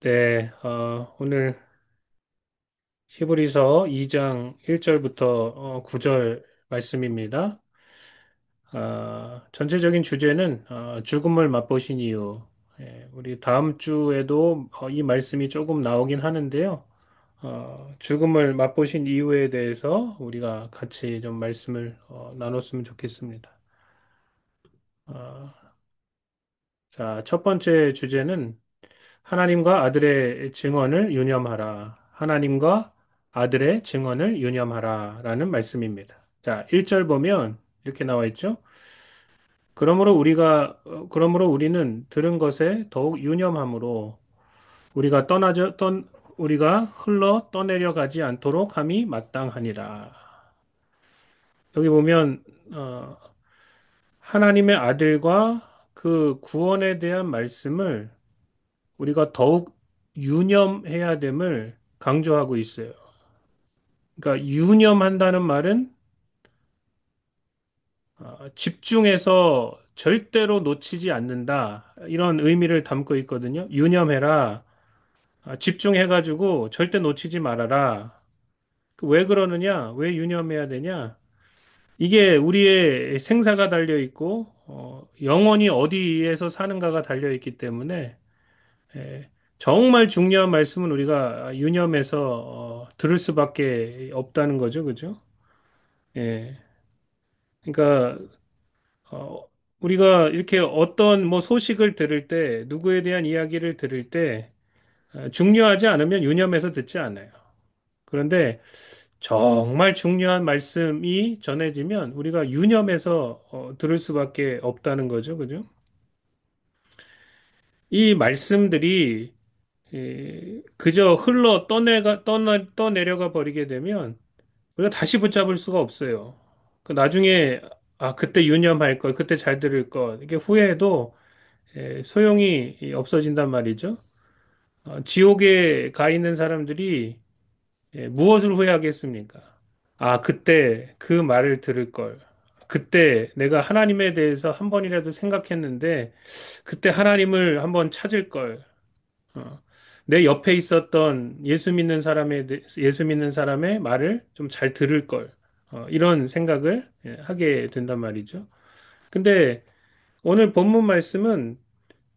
네, 오늘 히브리서 2장 1절부터 9절 말씀입니다. 전체적인 주제는 죽음을 맛보신 이유. 예, 우리 다음 주에도 이 말씀이 조금 나오긴 하는데요. 죽음을 맛보신 이유에 대해서 우리가 같이 좀 말씀을 나눴으면 좋겠습니다. 어, 자, 첫 번째 주제는 하나님과 아들의 증언을 유념하라. 하나님과 아들의 증언을 유념하라. 라는 말씀입니다. 자, 1절 보면 이렇게 나와 있죠. 그러므로 우리는 들은 것에 더욱 유념함으로 우리가 흘러 떠내려 가지 않도록 함이 마땅하니라. 여기 보면, 어, 하나님의 아들과 그 구원에 대한 말씀을 우리가 더욱 유념해야 됨을 강조하고 있어요. 그러니까 유념한다는 말은 집중해서 절대로 놓치지 않는다. 이런 의미를 담고 있거든요. 유념해라. 집중해가지고 절대 놓치지 말아라. 왜 그러느냐? 왜 유념해야 되냐? 이게 우리의 생사가 달려 있고, 영원히 어디에서 사는가가 달려 있기 때문에 예, 정말 중요한 말씀은 우리가 유념해서 들을 수밖에 없다는 거죠, 그죠? 예, 그러니까 어, 우리가 이렇게 어떤 뭐 소식을 들을 때, 누구에 대한 이야기를 들을 때 중요하지 않으면 유념해서 듣지 않아요. 그런데 정말 중요한 말씀이 전해지면 우리가 유념해서 들을 수밖에 없다는 거죠, 그죠? 이 말씀들이 그저 떠내려가 버리게 되면 우리가 다시 붙잡을 수가 없어요. 그 나중에 그때 유념할 걸, 그때 잘 들을 것, 이게 후회해도 소용이 없어진단 말이죠. 지옥에 가 있는 사람들이 무엇을 후회하겠습니까? 그때 그 말을 들을 걸. 그때 내가 하나님에 대해서 한 번이라도 생각했는데, 그때 하나님을 한번 찾을 걸. 어, 내 옆에 있었던 예수 믿는 사람의 말을 좀 잘 들을 걸. 이런 생각을 하게 된단 말이죠. 근데 오늘 본문 말씀은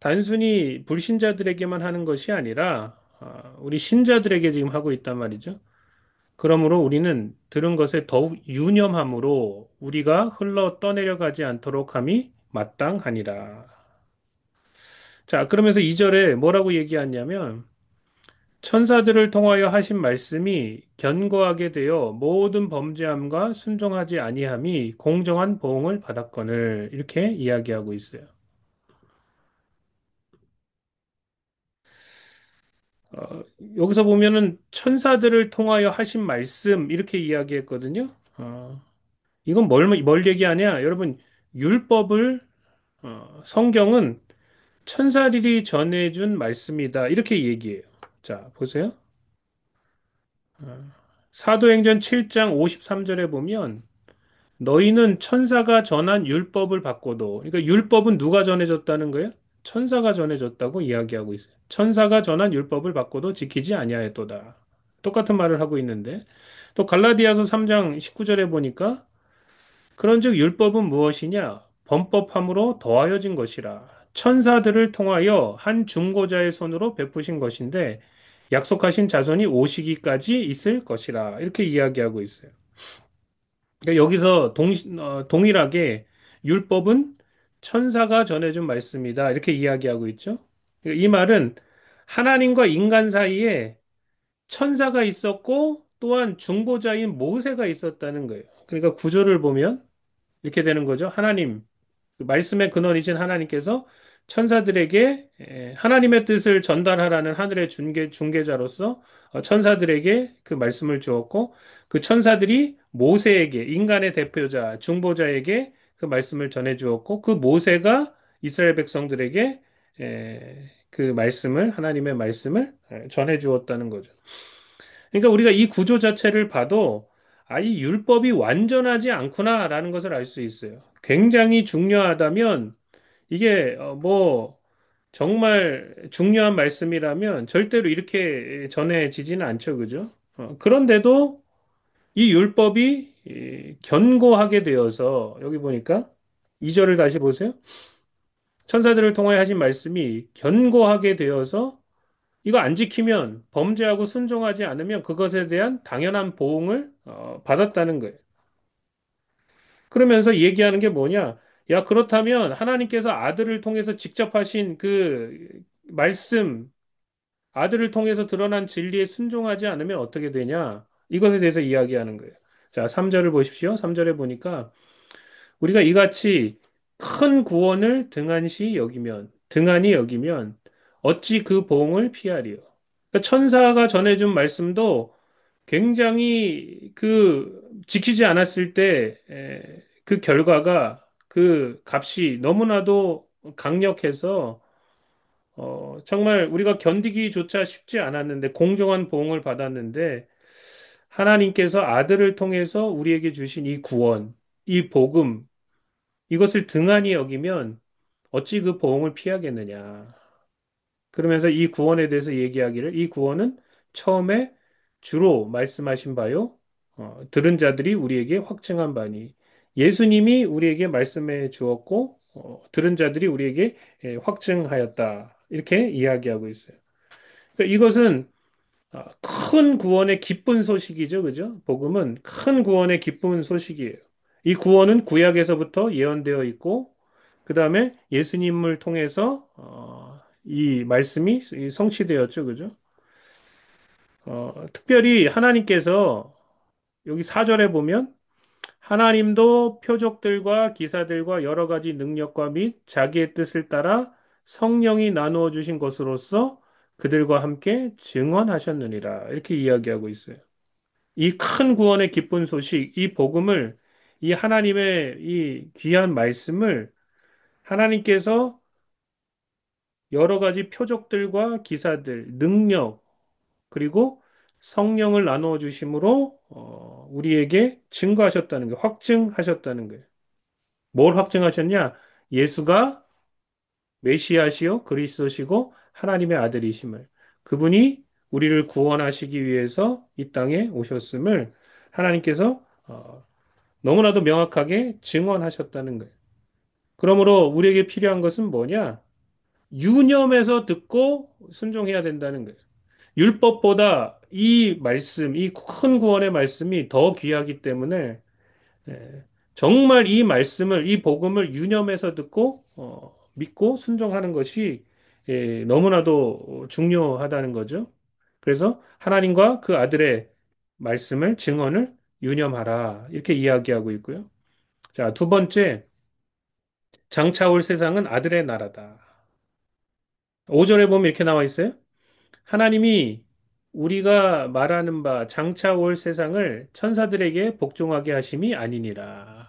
단순히 불신자들에게만 하는 것이 아니라 우리 신자들에게 지금 하고 있단 말이죠. 그러므로 우리는 들은 것에 더욱 유념함으로 우리가 흘러 떠내려가지 않도록 함이 마땅하니라. 자, 그러면서 2절에 뭐라고 얘기하냐면 천사들을 통하여 하신 말씀이 견고하게 되어 모든 범죄함과 순종하지 아니함이 공정한 보응을 받았거늘 이렇게 이야기하고 있어요. 어, 여기서 보면은 천사들을 통하여 하신 말씀 이렇게 이야기했거든요. 이건 뭘 얘기하냐? 여러분, 율법을 성경은 천사들이 전해준 말씀이다. 이렇게 얘기해요. 자, 보세요. 사도행전 7장 53절에 보면 너희는 천사가 전한 율법을 받고도, 그러니까 율법은 누가 전해줬다는 거예요? 천사가 전해줬다고 이야기하고 있어요. 천사가 전한 율법을 받고도 지키지 아니하였도다. 똑같은 말을 하고 있는데, 또 갈라디아서 3장 19절에 보니까, 그런즉 율법은 무엇이냐? 범법함으로 더하여진 것이라. 천사들을 통하여 한 중보자의 손으로 베푸신 것인데, 약속하신 자손이 오시기까지 있을 것이라. 이렇게 이야기하고 있어요. 그러니까 여기서 동일하게 율법은 천사가 전해준 말씀이다. 이렇게 이야기하고 있죠. 그러니까 이 말은 하나님과 인간 사이에 천사가 있었고 또한 중보자인 모세가 있었다는 거예요. 그러니까 구조를 보면 이렇게 되는 거죠. 그 말씀의 근원이신 하나님께서 천사들에게 하나님의 뜻을 전달하라는 하늘의 중개자로서 천사들에게 그 말씀을 주었고 그 천사들이 모세에게 인간의 대표자 중보자에게 그 말씀을 전해 주었고 그 모세가 이스라엘 백성들에게 그 말씀을 하나님의 말씀을 전해 주었다는 거죠. 그러니까 우리가 이 구조 자체를 봐도 이 율법이 완전하지 않구나라는 것을 알 수 있어요. 굉장히 중요하다면 이게 정말 중요한 말씀이라면 절대로 이렇게 전해지지는 않죠. 그죠? 그런데도 이 율법이 견고하게 되어서 여기 보니까 2절을 다시 보세요. 천사들을 통하여 하신 말씀이 견고하게 되어서 이거 안 지키면 범죄하고 순종하지 않으면 그것에 대한 당연한 보응을 받았다는 거예요. 그러면서 얘기하는 게 뭐냐? 야, 그렇다면 하나님께서 아들을 통해서 직접 하신 그 말씀, 아들을 통해서 드러난 진리에 순종하지 않으면 어떻게 되냐? 이것에 대해서 이야기하는 거예요. 자, 3절을 보십시오. 3절에 보니까 우리가 이같이 큰 구원을 등한히 여기면 어찌 그 보응을 피하리요. 그러니까 천사가 전해준 말씀도 굉장히 그 지키지 않았을 때 그 결과가 그 값이 너무나도 강력해서 정말 우리가 견디기조차 쉽지 않았는데 공정한 보응을 받았는데 하나님께서 아들을 통해서 우리에게 주신 이 구원, 이 복음, 이것을 등한히 여기면 어찌 그 보응을 피하겠느냐. 그러면서 이 구원에 대해서 얘기하기를 이 구원은 처음에 주로 말씀하신 바요. 들은 자들이 우리에게 확증한 바니 예수님이 우리에게 말씀해 주었고 들은 자들이 우리에게 확증하였다. 이렇게 이야기하고 있어요. 그러니까 이것은 큰 구원의 기쁜 소식이죠. 그죠? 복음은 큰 구원의 기쁜 소식이에요. 이 구원은 구약에서부터 예언되어 있고 그 다음에 예수님을 통해서 이 말씀이 성취되었죠. 그죠? 특별히 하나님께서 여기 4절에 보면 하나님도 표적들과 기사들과 여러 가지 능력과 및 자기의 뜻을 따라 성령이 나누어 주신 것으로서 그들과 함께 증언하셨느니라. 이렇게 이야기하고 있어요. 이 큰 구원의 기쁜 소식, 이 복음을, 이 하나님의 이 귀한 말씀을 하나님께서 여러 가지 표적들과 기사들, 능력, 그리고 성령을 나누어 주심으로 우리에게 증거하셨다는 거예요. 확증하셨다는 거예요. 뭘 확증하셨냐? 예수가 메시아시요 그리스도시고 하나님의 아들이심을 그분이 우리를 구원하시기 위해서 이 땅에 오셨음을 하나님께서 너무나도 명확하게 증언하셨다는 거예요. 그러므로 우리에게 필요한 것은 뭐냐? 유념해서 듣고 순종해야 된다는 거예요. 율법보다 이 말씀, 이 큰 구원의 말씀이 더 귀하기 때문에 정말 이 말씀을, 이 복음을 유념해서 듣고 믿고 순종하는 것이 너무나도 중요하다는 거죠. 그래서 하나님과 그 아들의 말씀을, 증언을 유념하라. 이렇게 이야기하고 있고요. 자, 두 번째, 장차 올 세상은 아들의 나라다. 5절에 보면 이렇게 나와 있어요. 하나님이 우리가 말하는 바 장차 올 세상을 천사들에게 복종하게 하심이 아니니라.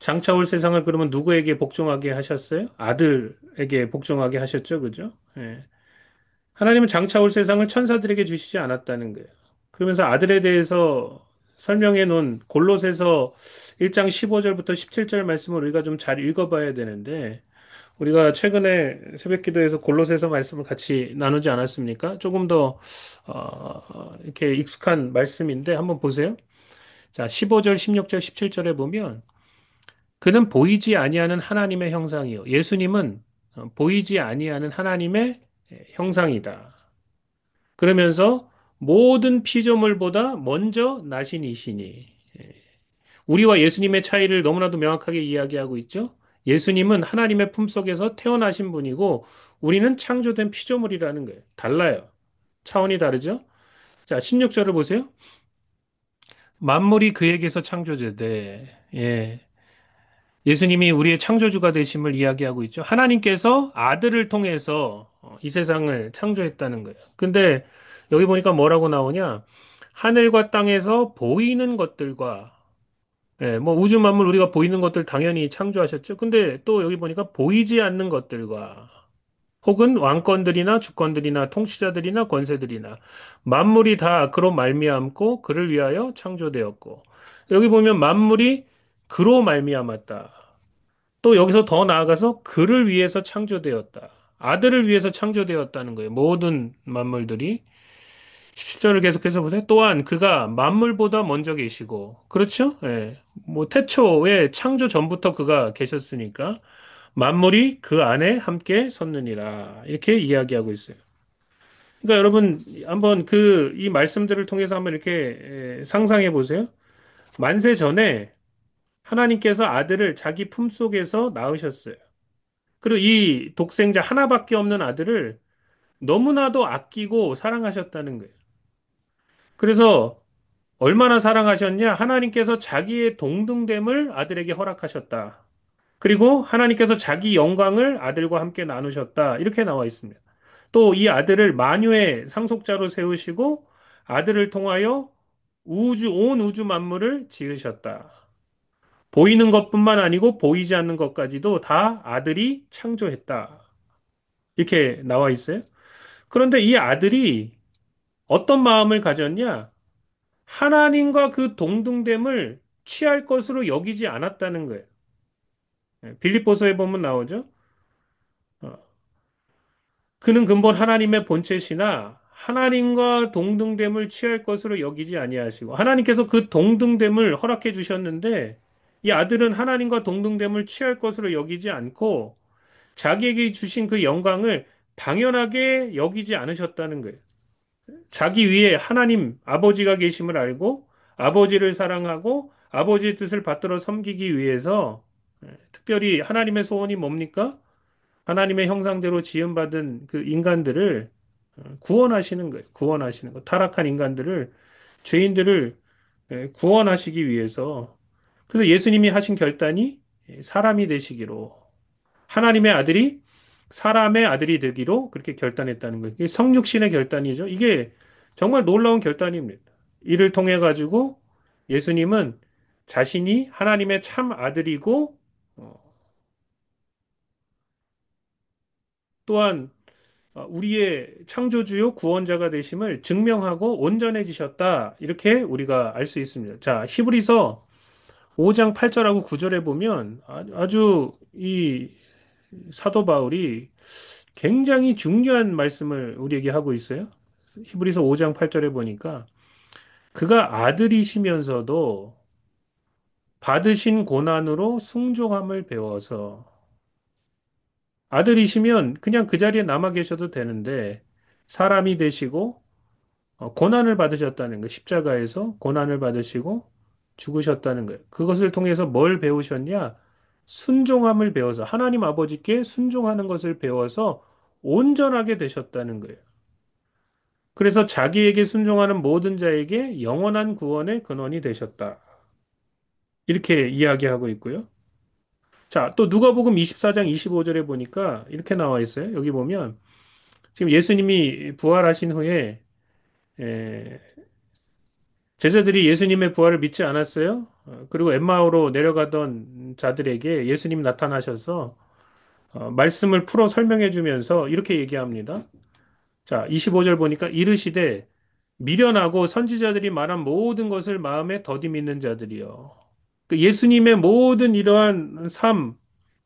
장차 올 세상을 그러면 누구에게 복종하게 하셨어요? 아들에게 복종하게 하셨죠, 그죠? 예. 하나님은 장차 올 세상을 천사들에게 주시지 않았다는 거예요. 그러면서 아들에 대해서 설명해 놓은 골로새서 1장 15절부터 17절 말씀을 우리가 좀 잘 읽어봐야 되는데, 우리가 최근에 새벽 기도에서 골로새서 말씀을 같이 나누지 않았습니까? 조금 더, 이렇게 익숙한 말씀인데, 한번 보세요. 자, 15절, 16절, 17절에 보면, 그는 보이지 아니하는 하나님의 형상이요. 예수님은 보이지 아니하는 하나님의 형상이다. 그러면서 모든 피조물보다 먼저 나신 이시니. 우리와 예수님의 차이를 너무나도 명확하게 이야기하고 있죠. 예수님은 하나님의 품속에서 태어나신 분이고 우리는 창조된 피조물이라는 거예요. 달라요. 차원이 다르죠? 자, 16절을 보세요. 만물이 그에게서 창조되되, 예. 예수님이 우리의 창조주가 되심을 이야기하고 있죠. 하나님께서 아들을 통해서 이 세상을 창조했다는 거예요. 근데 여기 보니까 뭐라고 나오냐? 하늘과 땅에서 보이는 것들과 예, 뭐 우주 만물 우리가 보이는 것들 당연히 창조하셨죠. 근데 또 여기 보니까 보이지 않는 것들과 혹은 왕권들이나 주권들이나 통치자들이나 권세들이나 만물이 다 그로 말미암고 그를 위하여 창조되었고 여기 보면 만물이 그로 말미암았다. 또 여기서 더 나아가서 그를 위해서 창조되었다. 아들을 위해서 창조되었다는 거예요. 모든 만물들이. 17절을 계속해서 보세요. 또한 그가 만물보다 먼저 계시고, 그렇죠? 예. 뭐, 태초에 창조 전부터 그가 계셨으니까, 만물이 그 안에 함께 섰느니라. 이렇게 이야기하고 있어요. 그러니까 여러분, 한번 이 말씀들을 통해서 한번 이렇게 상상해 보세요. 만세 전에 하나님께서 아들을 자기 품속에서 낳으셨어요. 그리고 이 독생자 하나밖에 없는 아들을 너무나도 아끼고 사랑하셨다는 거예요. 그래서 얼마나 사랑하셨냐? 하나님께서 자기의 동등됨을 아들에게 허락하셨다. 그리고 하나님께서 자기 영광을 아들과 함께 나누셨다. 이렇게 나와 있습니다. 또 이 아들을 만유의 상속자로 세우시고 아들을 통하여 온 우주 만물을 지으셨다. 보이는 것뿐만 아니고 보이지 않는 것까지도 다 아들이 창조했다. 이렇게 나와 있어요. 그런데 이 아들이 어떤 마음을 가졌냐? 하나님과 그 동등됨을 취할 것으로 여기지 않았다는 거예요. 빌립보서에 보면 나오죠. 어, 그는 근본 하나님의 본체시나 하나님과 동등됨을 취할 것으로 여기지 아니하시고 하나님께서 그 동등됨을 허락해 주셨는데 이 아들은 하나님과 동등됨을 취할 것으로 여기지 않고 자기에게 주신 그 영광을 당연하게 여기지 않으셨다는 거예요. 자기 위에 하나님 아버지가 계심을 알고 아버지를 사랑하고 아버지의 뜻을 받들어 섬기기 위해서 특별히 하나님의 소원이 뭡니까? 하나님의 형상대로 지음받은 그 인간들을 구원하시는 거예요. 구원하시는 거. 타락한 인간들을, 죄인들을 구원하시기 위해서. 그래서 예수님이 하신 결단이 사람이 되시기로, 하나님의 아들이 사람의 아들이 되기로 그렇게 결단했다는 거예요. 이게 성육신의 결단이죠. 이게 정말 놀라운 결단입니다. 이를 통해 가지고 예수님은 자신이 하나님의 참 아들이고, 또한 우리의 창조주요 구원자가 되심을 증명하고 온전해지셨다. 이렇게 우리가 알 수 있습니다. 자, 히브리서 5장 8절하고 9절에 보면 아주 이 사도 바울이 굉장히 중요한 말씀을 우리에게 하고 있어요. 히브리서 5장 8절에 보니까 그가 아들이시면서도 받으신 고난으로 순종함을 배워서 아들이시면 그냥 그 자리에 남아 계셔도 되는데 사람이 되시고 고난을 받으셨다는 거예요. 십자가에서 고난을 받으시고 죽으셨다는 거예요. 그것을 통해서 뭘 배우셨냐? 순종함을 배워서 하나님 아버지께 순종하는 것을 배워서 온전하게 되셨다는 거예요. 그래서 자기에게 순종하는 모든 자에게 영원한 구원의 근원이 되셨다. 이렇게 이야기하고 있고요. 자, 또 누가복음 24장 25절에 보니까 이렇게 나와 있어요. 여기 보면 지금 예수님이 부활하신 후에 에, 제자들이 예수님의 부활을 믿지 않았어요. 그리고 엠마오로 내려가던 자들에게 예수님 나타나셔서 말씀을 풀어 설명해 주면서 이렇게 얘기합니다. 자, 25절 보니까 이르시되 미련하고 선지자들이 말한 모든 것을 마음에 더디 믿는 자들이요. 그 예수님의 모든 이러한 삶,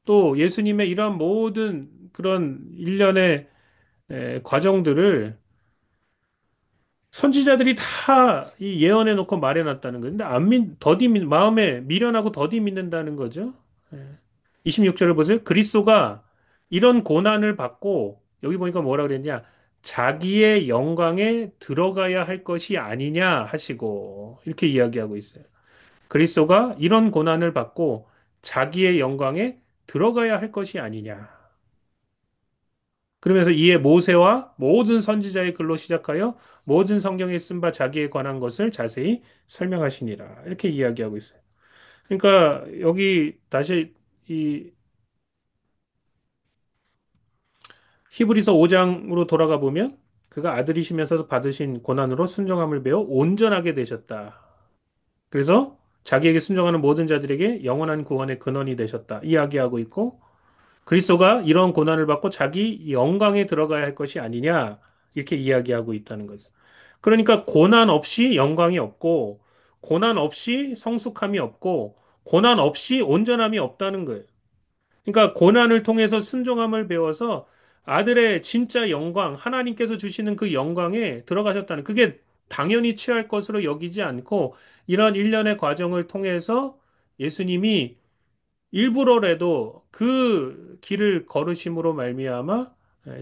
또 예수님의 이러한 모든 그런 일련의 과정들을 선지자들이 다 이 예언해 놓고 말해 놨다는 거예요. 근데 마음에 미련하고 더디 믿는다는 거죠. 예. 26절을 보세요. 그리스도가 이런 고난을 받고 여기 보니까 뭐라 그랬냐? 자기의 영광에 들어가야 할 것이 아니냐 하시고 이렇게 이야기하고 있어요. 그리스도가 이런 고난을 받고 자기의 영광에 들어가야 할 것이 아니냐. 그러면서 이에 모세와 모든 선지자의 글로 시작하여 모든 성경에 쓴 바 자기에 관한 것을 자세히 설명하시니라. 이렇게 이야기하고 있어요. 그러니까 여기 다시 이 히브리서 5장으로 돌아가 보면 그가 아들이시면서도 받으신 고난으로 순종함을 배워 온전하게 되셨다. 그래서 자기에게 순종하는 모든 자들에게 영원한 구원의 근원이 되셨다. 이야기하고 있고 그리스도가 이런 고난을 받고 자기 영광에 들어가야 할 것이 아니냐 이렇게 이야기하고 있다는 거죠. 그러니까 고난 없이 영광이 없고 고난 없이 성숙함이 없고 고난 없이 온전함이 없다는 거예요. 그러니까 고난을 통해서 순종함을 배워서 아들의 진짜 영광, 하나님께서 주시는 그 영광에 들어가셨다는 그게 당연히 취할 것으로 여기지 않고 이런 일련의 과정을 통해서 예수님이 일부러라도 그 길을 걸으심으로 말미암아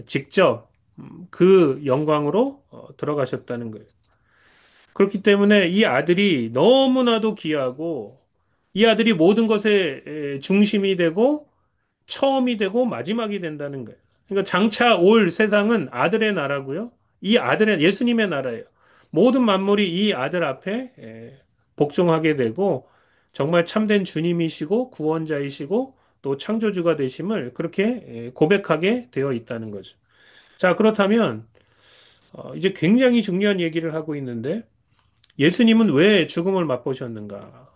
직접 그 영광으로 들어가셨다는 거예요. 그렇기 때문에 이 아들이 너무나도 귀하고 이 아들이 모든 것의 중심이 되고 처음이 되고 마지막이 된다는 거예요. 그러니까 장차 올 세상은 아들의 나라고요. 이 아들의 예수님의 나라예요. 모든 만물이 이 아들 앞에 복종하게 되고 정말 참된 주님이시고 구원자이시고 또 창조주가 되심을 그렇게 고백하게 되어 있다는 거죠. 자, 그렇다면 이제 굉장히 중요한 얘기를 하고 있는데 예수님은 왜 죽음을 맛보셨는가?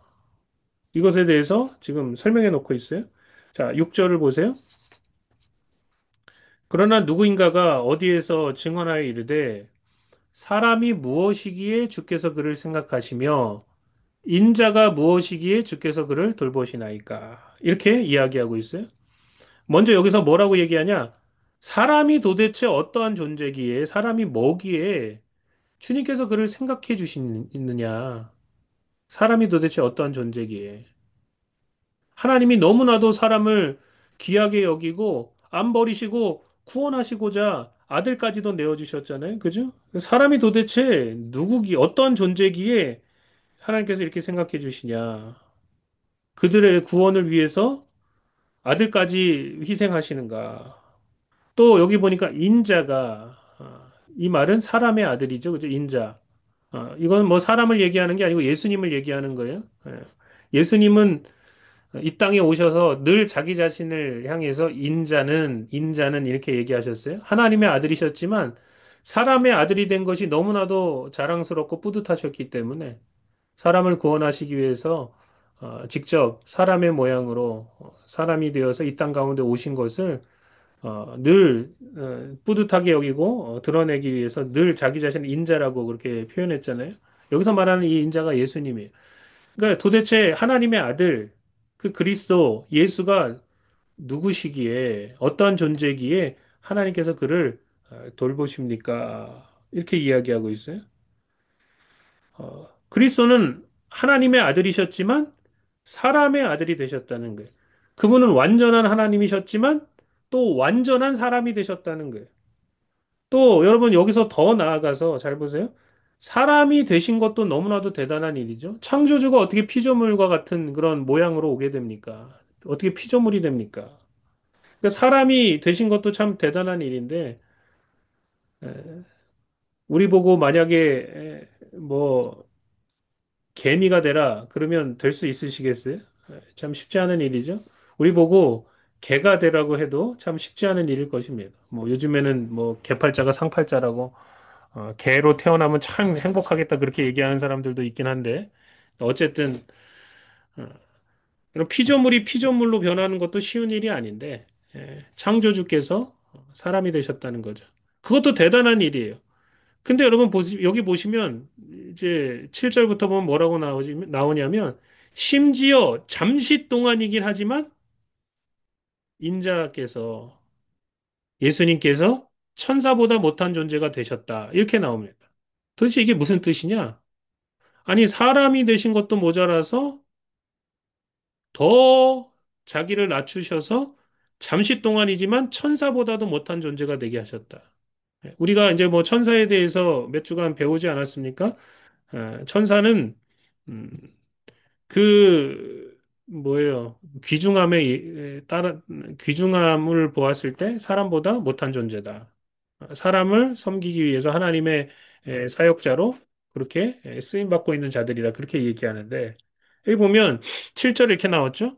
이것에 대해서 지금 설명해 놓고 있어요. 자, 6절을 보세요. 그러나 누구인가가 어디에서 증언하여 이르되 사람이 무엇이기에 주께서 그를 생각하시며 인자가 무엇이기에 주께서 그를 돌보시나이까. 이렇게 이야기하고 있어요. 먼저 여기서 뭐라고 얘기하냐? 사람이 도대체 어떠한 존재기에 사람이 뭐기에 주님께서 그를 생각해 주시느냐? 사람이 도대체 어떠한 존재기에 하나님이 너무나도 사람을 귀하게 여기고 안 버리시고 구원하시고자 아들까지도 내어주셨잖아요. 그죠? 사람이 도대체 누구기, 어떤 존재기에 하나님께서 이렇게 생각해 주시냐. 그들의 구원을 위해서 아들까지 희생하시는가. 또 여기 보니까 인자가, 이 말은 사람의 아들이죠. 그죠? 인자. 이건 뭐 사람을 얘기하는 게 아니고 예수님을 얘기하는 거예요. 예수님은 이 땅에 오셔서 늘 자기 자신을 향해서 인자는 이렇게 얘기하셨어요. 하나님의 아들이셨지만 사람의 아들이 된 것이 너무나도 자랑스럽고 뿌듯하셨기 때문에 사람을 구원하시기 위해서 직접 사람의 모양으로 사람이 되어서 이 땅 가운데 오신 것을 늘 뿌듯하게 여기고 드러내기 위해서 늘 자기 자신을 인자라고 그렇게 표현했잖아요. 여기서 말하는 이 인자가 예수님이에요. 그러니까 도대체 하나님의 아들, 그 그리스도, 예수가 누구시기에, 어떠한 존재기에 하나님께서 그를 돌보십니까? 이렇게 이야기하고 있어요. 그리스도는 하나님의 아들이셨지만 사람의 아들이 되셨다는 거예요. 그분은 완전한 하나님이셨지만 또 완전한 사람이 되셨다는 거예요. 또 여러분 여기서 더 나아가서 잘 보세요. 사람이 되신 것도 너무나도 대단한 일이죠. 창조주가 어떻게 피조물과 같은 그런 모양으로 오게 됩니까? 어떻게 피조물이 됩니까? 그러니까 사람이 되신 것도 참 대단한 일인데, 우리 보고 만약에 뭐 개미가 되라 그러면 될 수 있으시겠어요? 참 쉽지 않은 일이죠. 우리 보고 개가 되라고 해도 참 쉽지 않은 일일 것입니다. 뭐 요즘에는 뭐 개팔자가 상팔자라고 개로 태어나면 참 행복하겠다 그렇게 얘기하는 사람들도 있긴 한데 어쨌든 이런 피조물이 피조물로 변하는 것도 쉬운 일이 아닌데 창조주께서 사람이 되셨다는 거죠. 그것도 대단한 일이에요. 근데 여러분 여기 보시면 이제 7절부터 보면 뭐라고 나오냐면 심지어 잠시 동안이긴 하지만 인자께서 예수님께서 천사보다 못한 존재가 되셨다. 이렇게 나옵니다. 도대체 이게 무슨 뜻이냐? 아니, 사람이 되신 것도 모자라서 더 자기를 낮추셔서 잠시 동안이지만 천사보다도 못한 존재가 되게 하셨다. 우리가 이제 뭐 천사에 대해서 몇 주간 배우지 않았습니까? 천사는 음, 그 뭐예요? 귀중함에 따라 귀중함을 보았을 때 사람보다 못한 존재다. 사람을 섬기기 위해서 하나님의 사역자로 그렇게 쓰임 받고 있는 자들이다. 그렇게 얘기하는데 여기 보면 7절에 이렇게 나왔죠?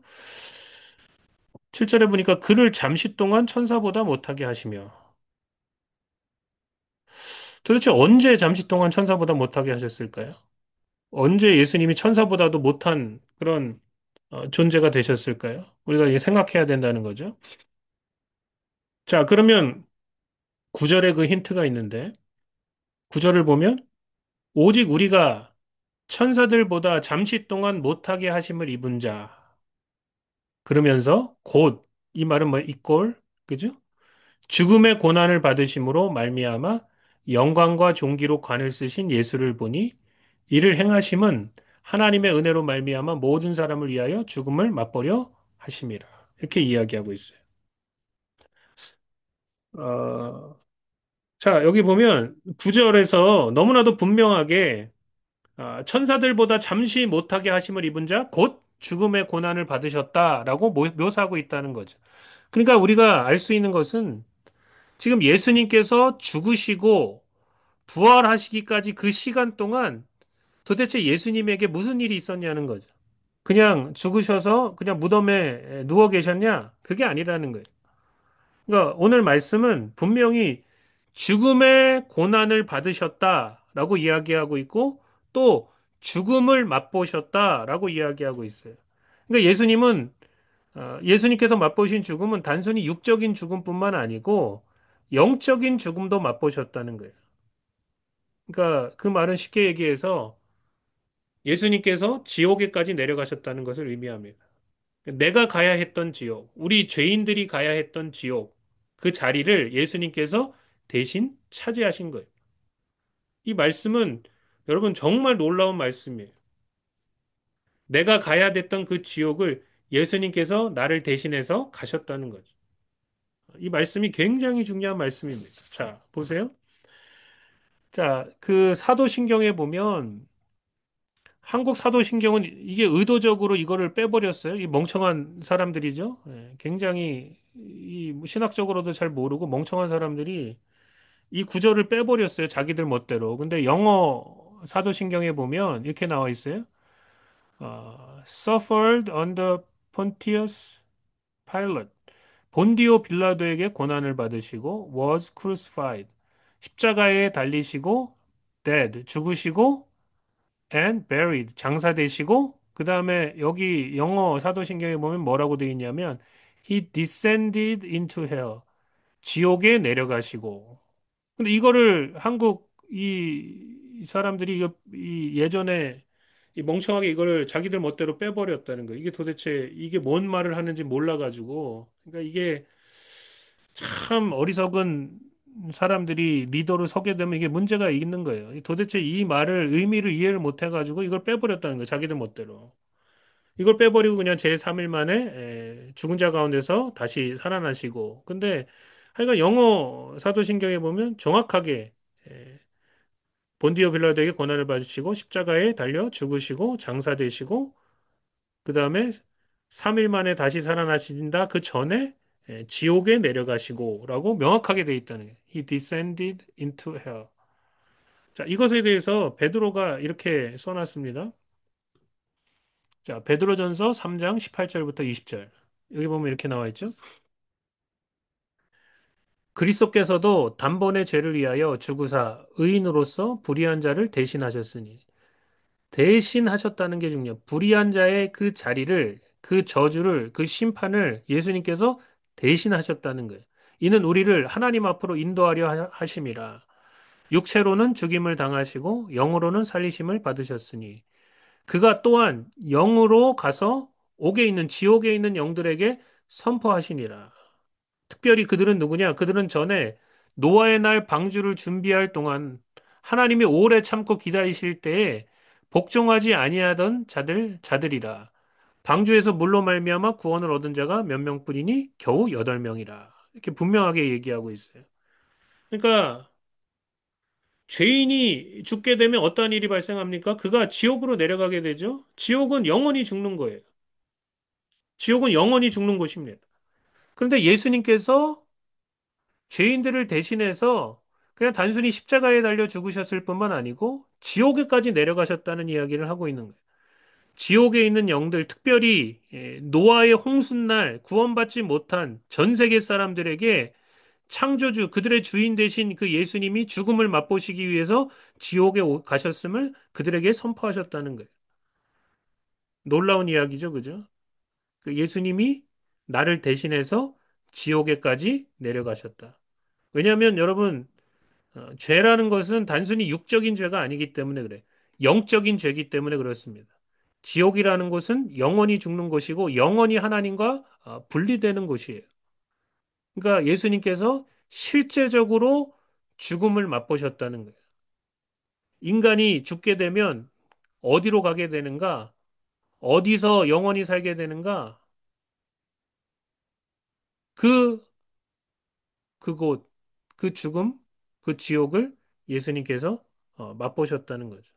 7절에 보니까 그를 잠시 동안 천사보다 못하게 하시며 도대체 언제 잠시 동안 천사보다 못하게 하셨을까요? 언제 예수님이 천사보다도 못한 그런 존재가 되셨을까요? 우리가 이게 생각해야 된다는 거죠. 자, 그러면 9절에 그 힌트가 있는데 9절을 보면 오직 우리가 천사들보다 잠시 동안 못하게 하심을 입은 자 그러면서 곧 이 말은 뭐 이꼴, 그죠? 죽음의 고난을 받으심으로 말미암아 영광과 존귀로 관을 쓰신 예수를 보니 이를 행하심은 하나님의 은혜로 말미암아 모든 사람을 위하여 죽음을 맛보려 하심이라. 이렇게 이야기하고 있어요. 어, 자, 여기 보면 9절에서 너무나도 분명하게 천사들보다 잠시 못하게 하심을 입은 자, 곧 죽음의 고난을 받으셨다라고 묘사하고 있다는 거죠. 그러니까 우리가 알 수 있는 것은 지금 예수님께서 죽으시고 부활하시기까지 그 시간 동안 도대체 예수님에게 무슨 일이 있었냐는 거죠. 그냥 죽으셔서 그냥 무덤에 누워 계셨냐? 그게 아니라는 거예요. 그러니까 오늘 말씀은 분명히 죽음의 고난을 받으셨다라고 이야기하고 있고 또 죽음을 맛보셨다라고 이야기하고 있어요. 그러니까 예수님께서 맛보신 죽음은 단순히 육적인 죽음뿐만 아니고 영적인 죽음도 맛보셨다는 거예요. 그러니까 그 말은 쉽게 얘기해서 예수님께서 지옥에까지 내려가셨다는 것을 의미합니다. 내가 가야 했던 지옥, 우리 죄인들이 가야 했던 지옥, 그 자리를 예수님께서 대신 차지하신 거예요. 이 말씀은 여러분 정말 놀라운 말씀이에요. 내가 가야 됐던 그 지옥을 예수님께서 나를 대신해서 가셨다는 거죠. 이 말씀이 굉장히 중요한 말씀입니다. 자, 보세요. 자, 그 사도신경에 보면 한국 사도신경은 이게 의도적으로 이거를 빼버렸어요. 이 멍청한 사람들이죠. 예, 굉장히 이 신학적으로도 잘 모르고 멍청한 사람들이 이 구절을 빼버렸어요. 자기들 멋대로. 근데 영어 사도신경에 보면 이렇게 나와 있어요. suffered under Pontius Pilate. 본디오 빌라도에게 고난을 받으시고 was crucified. 십자가에 달리시고 dead 죽으시고 and buried 장사되시고 그 다음에 여기 영어 사도신경에 보면 뭐라고 되어 있냐면 he descended into hell 지옥에 내려가시고 근데 이거를 한국 이 사람들이 이 예전에 이 멍청하게 이거를 자기들 멋대로 빼버렸다는 거예요. 이게 도대체 이게 뭔 말을 하는지 몰라가지고 그러니까 이게 참 어리석은 사람들이 리더로 서게 되면 이게 문제가 있는 거예요. 도대체 이 말을 의미를 이해를 못 해가지고 이걸 빼버렸다는 거예요. 자기들 멋대로. 이걸 빼버리고 그냥 제3일 만에 죽은 자 가운데서 다시 살아나시고. 근데 하여간 영어 사도신경에 보면 정확하게 에, 본디오 빌라도에게 고난을 받으시고 십자가에 달려 죽으시고 장사되시고 그 다음에 3일 만에 다시 살아나신다. 그 전에 지옥에 내려가시고라고 명확하게 돼 있다는 거예요. He descended into hell. 자, 이것에 대해서 베드로가 이렇게 써놨습니다. 자, 베드로전서 3장 18절부터 20절. 여기 보면 이렇게 나와 있죠. 그리스도께서도 단번에 죄를 위하여 죽으사 의인으로서 불의한 자를 대신하셨으니 대신하셨다는 게 중요해요. 불의한 자의 그 자리를, 그 저주를, 그 심판을 예수님께서 대신하셨다는 거예요. 이는 우리를 하나님 앞으로 인도하려 하심이라. 육체로는 죽임을 당하시고 영으로는 살리심을 받으셨으니 그가 또한 영으로 가서 옥에 있는 지옥에 있는 영들에게 선포하시니라. 특별히 그들은 누구냐? 그들은 전에 노아의 날 방주를 준비할 동안 하나님이 오래 참고 기다리실 때에 복종하지 아니하던 자들이라. 방주에서 물로 말미암아 구원을 얻은 자가 몇 명뿐이니 겨우 8명이라. 이렇게 분명하게 얘기하고 있어요. 그러니까 죄인이 죽게 되면 어떠한 일이 발생합니까? 그가 지옥으로 내려가게 되죠. 지옥은 영원히 죽는 거예요. 지옥은 영원히 죽는 곳입니다. 그런데 예수님께서 죄인들을 대신해서 그냥 단순히 십자가에 달려 죽으셨을 뿐만 아니고 지옥에까지 내려가셨다는 이야기를 하고 있는 거예요. 지옥에 있는 영들, 특별히 노아의 홍수날 구원받지 못한 전 세계 사람들에게 창조주, 그들의 주인 되신 그 예수님이 죽음을 맛보시기 위해서 지옥에 가셨음을 그들에게 선포하셨다는 거예요. 놀라운 이야기죠, 그죠? 그 예수님이 나를 대신해서 지옥에까지 내려가셨다. 왜냐하면 여러분, 죄라는 것은 단순히 육적인 죄가 아니기 때문에 그래. 영적인 죄이기 때문에 그렇습니다. 지옥이라는 곳은 영원히 죽는 곳이고 영원히 하나님과 분리되는 곳이에요. 그러니까 예수님께서 실제적으로 죽음을 맛보셨다는 거예요. 인간이 죽게 되면 어디로 가게 되는가? 어디서 영원히 살게 되는가? 그, 그곳, 그 죽음, 그 지옥을 예수님께서 맛보셨다는 거죠.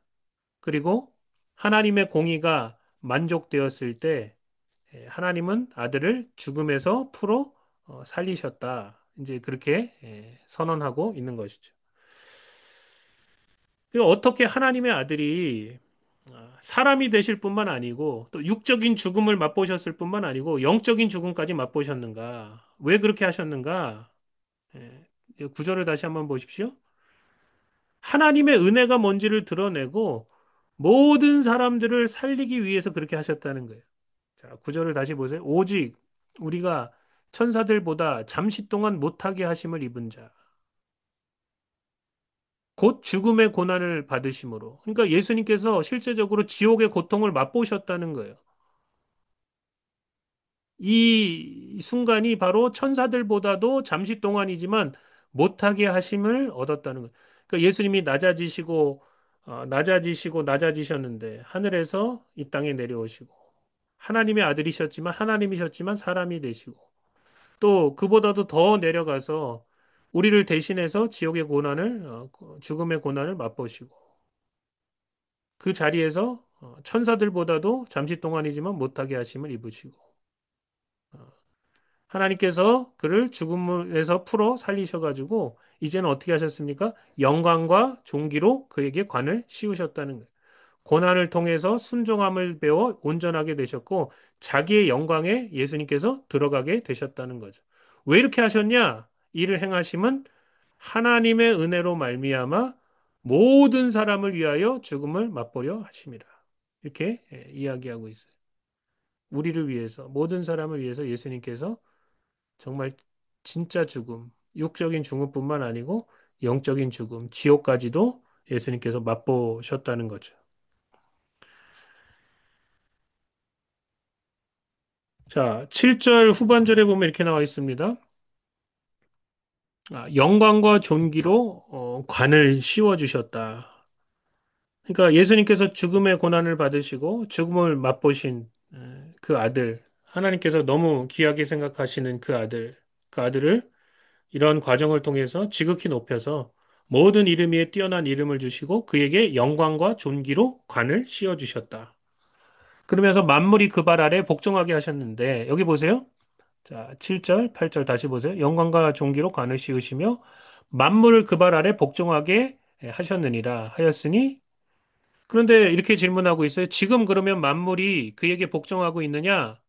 그리고 하나님의 공의가 만족되었을 때 하나님은 아들을 죽음에서 풀어 살리셨다. 이제 그렇게 선언하고 있는 것이죠. 그 어떻게 하나님의 아들이 사람이 되실 뿐만 아니고 또 육적인 죽음을 맛보셨을 뿐만 아니고 영적인 죽음까지 맛보셨는가? 왜 그렇게 하셨는가? 구절을 다시 한번 보십시오. 하나님의 은혜가 뭔지를 드러내고 모든 사람들을 살리기 위해서 그렇게 하셨다는 거예요. 자, 구절을 다시 보세요. 오직 우리가 천사들보다 잠시 동안 못하게 하심을 입은 자. 곧 죽음의 고난을 받으심으로. 그러니까 예수님께서 실제적으로 지옥의 고통을 맛보셨다는 거예요. 이 순간이 바로 천사들보다도 잠시 동안이지만 못하게 하심을 얻었다는 거예요. 그러니까 예수님이 낮아지셨는데 하늘에서 이 땅에 내려오시고 하나님의 아들이셨지만 하나님이셨지만 사람이 되시고 또 그보다도 더 내려가서 우리를 대신해서 지옥의 고난을 죽음의 고난을 맛보시고 그 자리에서 천사들보다도 잠시 동안이지만 못하게 하심을 입으시고 하나님께서 그를 죽음에서 풀어 살리셔가지고 이제는 어떻게 하셨습니까? 영광과 존귀로 그에게 관을 씌우셨다는 거예요. 고난을 통해서 순종함을 배워 온전하게 되셨고 자기의 영광에 예수님께서 들어가게 되셨다는 거죠. 왜 이렇게 하셨냐? 이를 행하심은 하나님의 은혜로 말미암아 모든 사람을 위하여 죽음을 맛보려 하심이라. 이렇게 이야기하고 있어요. 우리를 위해서 모든 사람을 위해서 예수님께서 정말 진짜 죽음, 육적인 죽음뿐만 아니고 영적인 죽음, 지옥까지도 예수님께서 맛보셨다는 거죠. 자, 7절 후반절에 보면 이렇게 나와 있습니다. 영광과 존귀로 관을 씌워주셨다. 그러니까 예수님께서 죽음의 고난을 받으시고 죽음을 맛보신 그 아들, 하나님께서 너무 귀하게 생각하시는 그 아들을 이런 과정을 통해서 지극히 높여서 모든 이름 위에 뛰어난 이름을 주시고 그에게 영광과 존귀로 관을 씌워주셨다. 그러면서 만물이 그 발 아래 복종하게 하셨는데 여기 보세요. 자, 7절, 8절 다시 보세요. 영광과 존귀로 관을 씌우시며 만물을 그 발 아래 복종하게 하셨느니라 하였으니 그런데 이렇게 질문하고 있어요. 지금 그러면 만물이 그에게 복종하고 있느냐?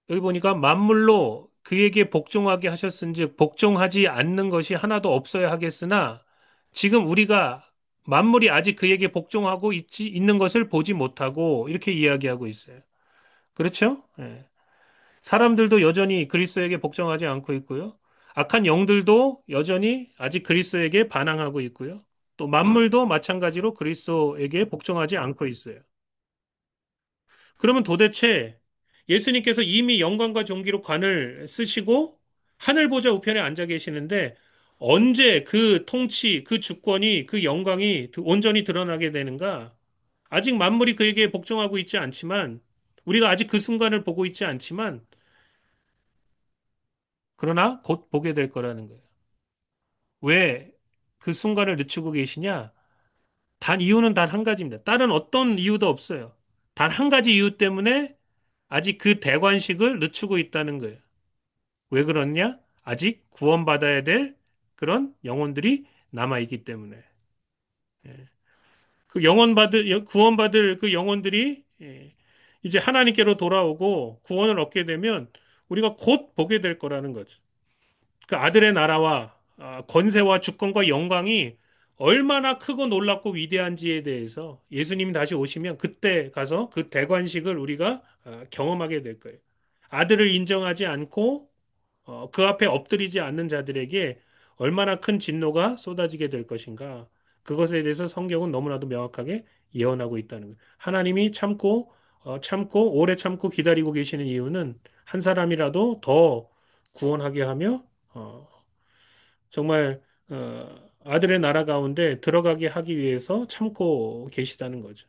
여기 보니까 만물로 그에게 복종하게 하셨은즉 복종하지 않는 것이 하나도 없어야 하겠으나 지금 우리가 만물이 아직 그에게 복종하고 있는 것을 보지 못하고 이렇게 이야기하고 있어요. 그렇죠? 예. 사람들도 여전히 그리스도에게 복종하지 않고 있고요. 악한 영들도 여전히 아직 그리스도에게 반항하고 있고요. 또 만물도 마찬가지로 그리스도에게 복종하지 않고 있어요. 그러면 도대체 예수님께서 이미 영광과 존귀로 관을 쓰시고 하늘 보좌 우편에 앉아 계시는데 언제 그 통치, 그 주권이, 그 영광이 온전히 드러나게 되는가? 아직 만물이 그에게 복종하고 있지 않지만 우리가 아직 그 순간을 보고 있지 않지만 그러나 곧 보게 될 거라는 거예요. 왜 그 순간을 늦추고 계시냐? 이유는 단 한 가지입니다. 다른 어떤 이유도 없어요. 단 한 가지 이유 때문에 아직 그 대관식을 늦추고 있다는 거예요. 왜 그러냐? 아직 구원받아야 될 그런 영혼들이 남아있기 때문에. 예. 구원받을 그 영혼들이 이제 하나님께로 돌아오고 구원을 얻게 되면 우리가 곧 보게 될 거라는 거죠. 그 아들의 나라와 권세와 주권과 영광이 얼마나 크고 놀랍고 위대한지에 대해서 예수님이 다시 오시면 그때 가서 그 대관식을 우리가 경험하게 될 거예요. 아들을 인정하지 않고 그 앞에 엎드리지 않는 자들에게 얼마나 큰 진노가 쏟아지게 될 것인가. 그것에 대해서 성경은 너무나도 명확하게 예언하고 있다는 거예요. 하나님이 참고 오래 참고 기다리고 계시는 이유는 한 사람이라도 더 구원하게 하며 정말 아들의 나라 가운데 들어가게 하기 위해서 참고 계시다는 거죠.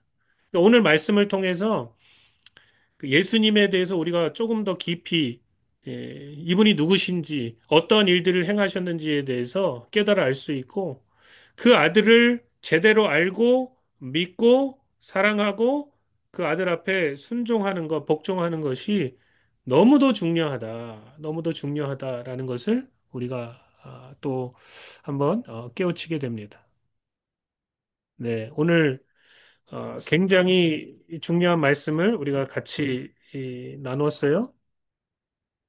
그러니까 오늘 말씀을 통해서 그 예수님에 대해서 우리가 조금 더 깊이 이분이 누구신지 어떤 일들을 행하셨는지에 대해서 깨달아 알 수 있고 그 아들을 제대로 알고 믿고 사랑하고 그 아들 앞에 순종하는 것, 복종하는 것이 너무도 중요하다. 너무도 중요하다라는 것을 우리가 또 한번 깨우치게 됩니다. 네, 오늘 굉장히 중요한 말씀을 우리가 같이 나누었어요.